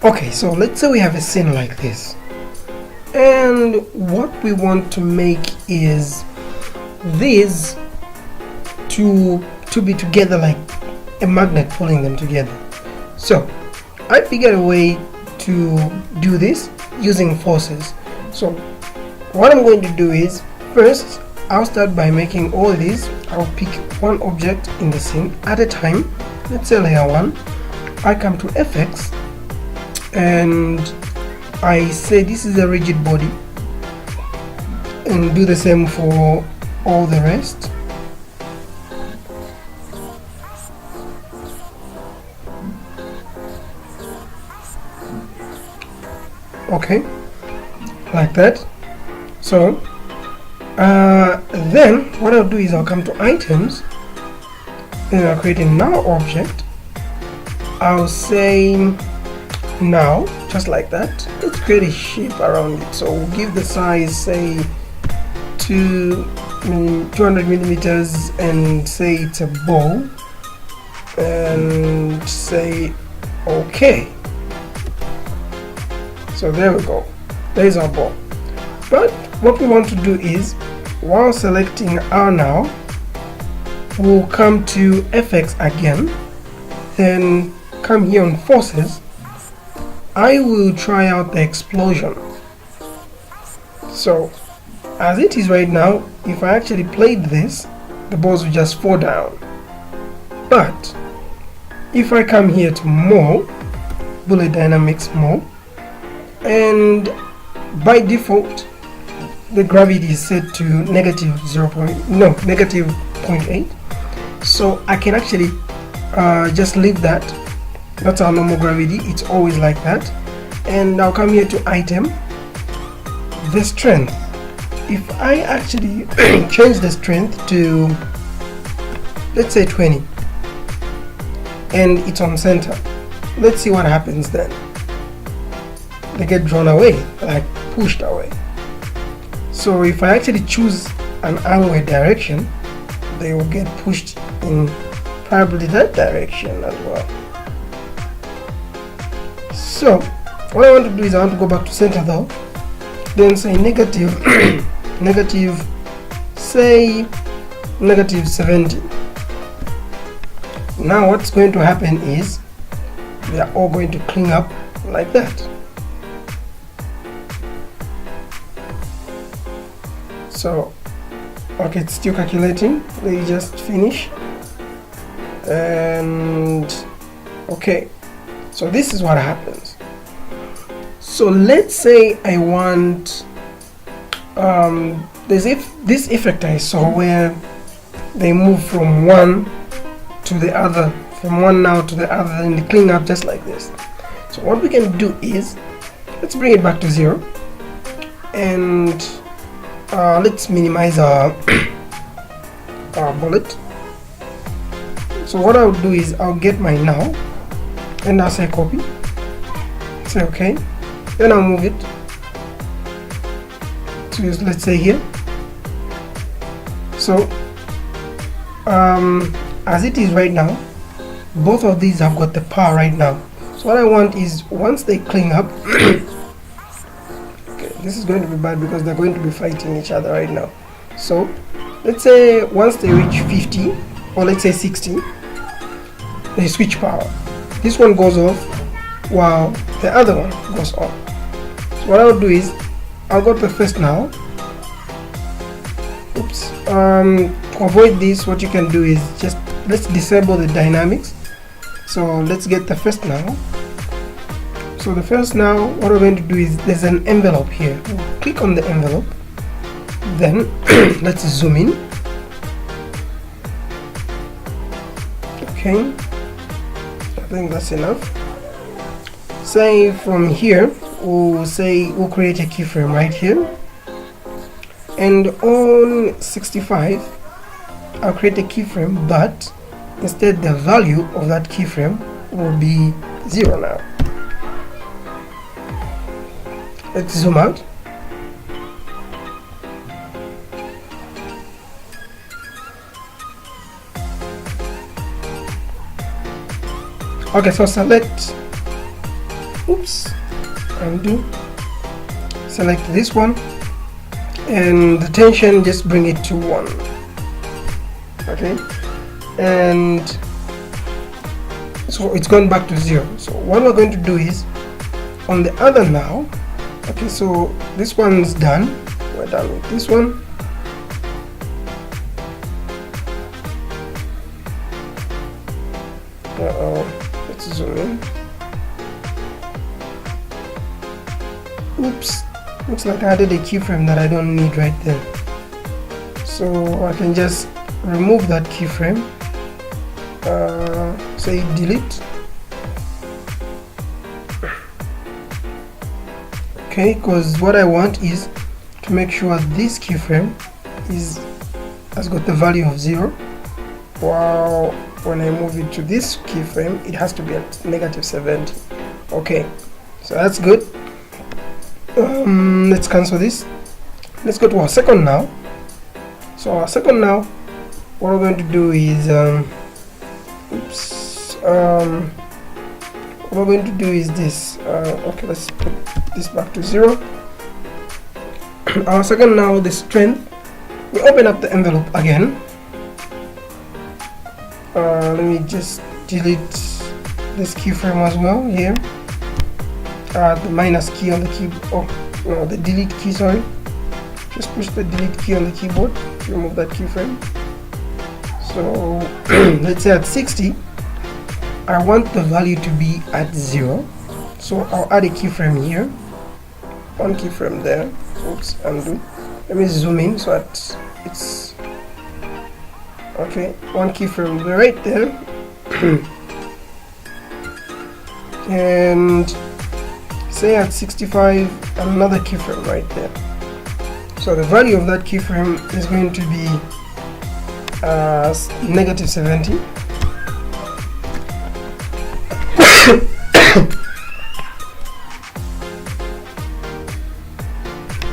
Okay, so let's say we have a scene like this, and what we want to make is these to be together like a magnet pulling them together. So I figured a way to do this using forces. So what I'm going to do is, first I'll start by making all these. I'll pick one object in the scene at a time. Let's say layer 1. I come to FX and I say this is a rigid body, and do the same for all the rest. Okay, like that. So then what I'll do is I'll come to items, then I'll create a now object. I'll say now, just like that. Let's create a shape around it. So we'll give the size, say 200 millimeters, and say it's a ball, and say okay. So there we go, there's our ball. But what we want to do is, while selecting our now, we'll come to FX again, then come here on forces. I will try out the explosion. So as it is right now, if I actually played this, the balls will just fall down. But if I come here to more, bullet dynamics more, and by default the gravity is set to negative 0.8, so I can actually just leave that. That's our normal gravity, it's always like that. And I'll come here to item, the strength. If I actually change the strength to, let's say 20, and it's on center, let's see what happens then. They get drawn away, like pushed away. So if I actually choose an onward direction, they will get pushed in probably that direction as well. So what I want to do is I want to go back to center though, then say negative say negative 70. Now what's going to happen is they are all going to clean up like that. So okay, it's still calculating. Let me just finish. And okay, so this is what happens. So let's say I want this effect I saw where they move from one to the other, from one now to the other, and they clean up just like this. So what we can do is, let's bring it back to 0, and let's minimize our bullet. So what I'll do is I'll get my now, and I'll say copy, say okay, then I'll move it to, let's say here. So as it is right now, both of these have got the power right now. So what I want is, once they clean up okay, this is going to be bad because they're going to be fighting each other right now. So let's say once they reach 50, or let's say 60, they switch power. This one goes off while the other one goes on. So what I'll do is I'll go to the first now. Oops. To avoid this, what you can do is just, let's disable the dynamics. So let's get the first now. So the first now, what we're going to do is, there's an envelope here. We'll click on the envelope, then let's zoom in. Okay, I think that's enough. Say from here, we'll create a keyframe right here, and on 65 I'll create a keyframe, but instead the value of that keyframe will be 0 now. Let's zoom out. Okay, so select oops, undo, select this one, and the tension, just bring it to 1. Okay, and so it's gone back to 0. So what we're going to do is on the other now. Okay, so this one's done. We're done with this one. Let's zoom in. Oops, looks like I added a keyframe that I don't need right there. So I can just remove that keyframe. Say delete. Okay, because what I want is to make sure this keyframe has got the value of 0, while when I move it to this keyframe it has to be at -70. Okay, so that's good. Let's cancel this. Let's go to our second now. So our second now, what we're going to do is what we're going to do is this. Okay, let's put this back to 0. Our second now, the strength, we open up the envelope again. Let me just delete this keyframe as well here. The minus key on the keyboard. Oh no, the delete key, sorry. Just push the delete key on the keyboard to remove that keyframe. So let's say at 60, I want the value to be at 0. So I'll add a keyframe here. One keyframe there. Oops, undo. Let me zoom in so that it's okay. One keyframe right there. And say at 65, another keyframe right there. So the value of that keyframe is going to be -70.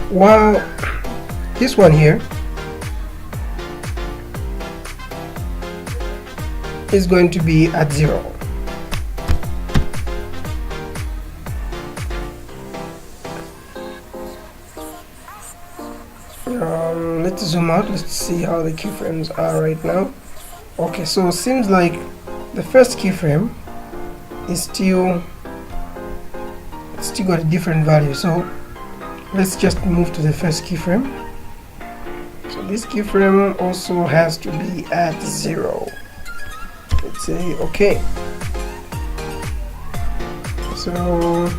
While this one here is going to be at 0. Let's zoom out. Let's see how the keyframes are right now. Okay, so it seems like the first keyframe is still got a different value. So let's just move to the first keyframe. So this keyframe also has to be at 0. Let's say okay. So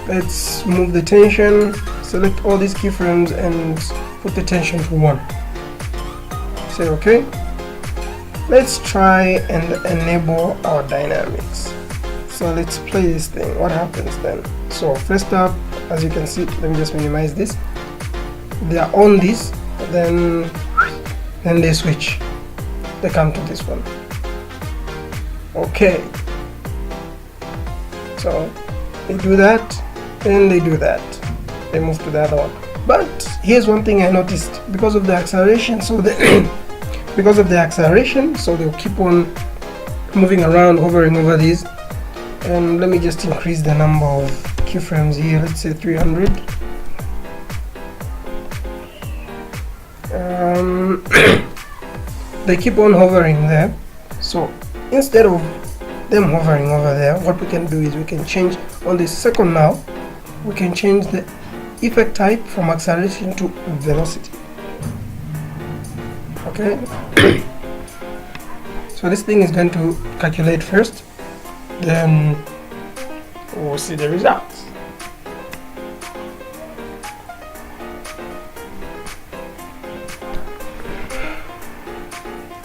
let's move the tension, select all these keyframes and put the tension to 1. Say okay. Let's try and enable our dynamics. So let's play this thing. What happens then? So first up, as you can see, let me just minimize this. They are on this, then they switch. They come to this one. Okay. So they do that, then they do that. They move to the other one. But here's one thing I noticed: because of the acceleration, so because of the acceleration, so they'll keep on moving around, hovering over these. And let me just increase the number of keyframes here. Let's say 300. They keep on hovering there. So instead of them hovering over there, what we can do is we can change on the second now. We can change the effect type from acceleration to velocity. Okay. So this thing is going to calculate first, then we'll see the results.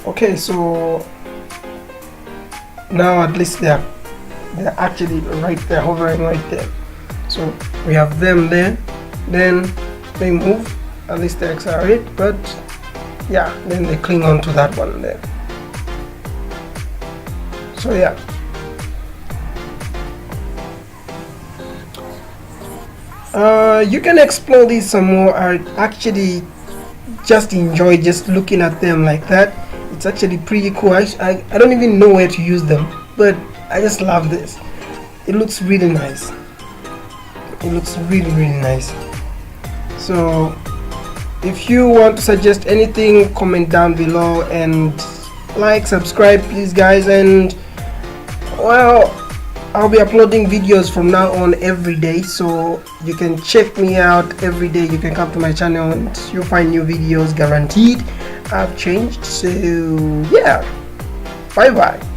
Okay, so now at least they're actually right there, hovering right there. So we have them there, then they move, at least they accelerate, but yeah, then they cling on to that one there. So yeah. You can explore these some more. I actually just enjoy just looking at them like that. It's actually pretty cool. I don't even know where to use them, but I just love this. it looks really nice. It looks really nice. So if you want to suggest anything, comment down below, and like, subscribe please guys. And well, I'll be uploading videos from now on every day, so you can check me out every day. You can come to my channel and you'll find new videos guaranteed. I've changed, so yeah, bye bye.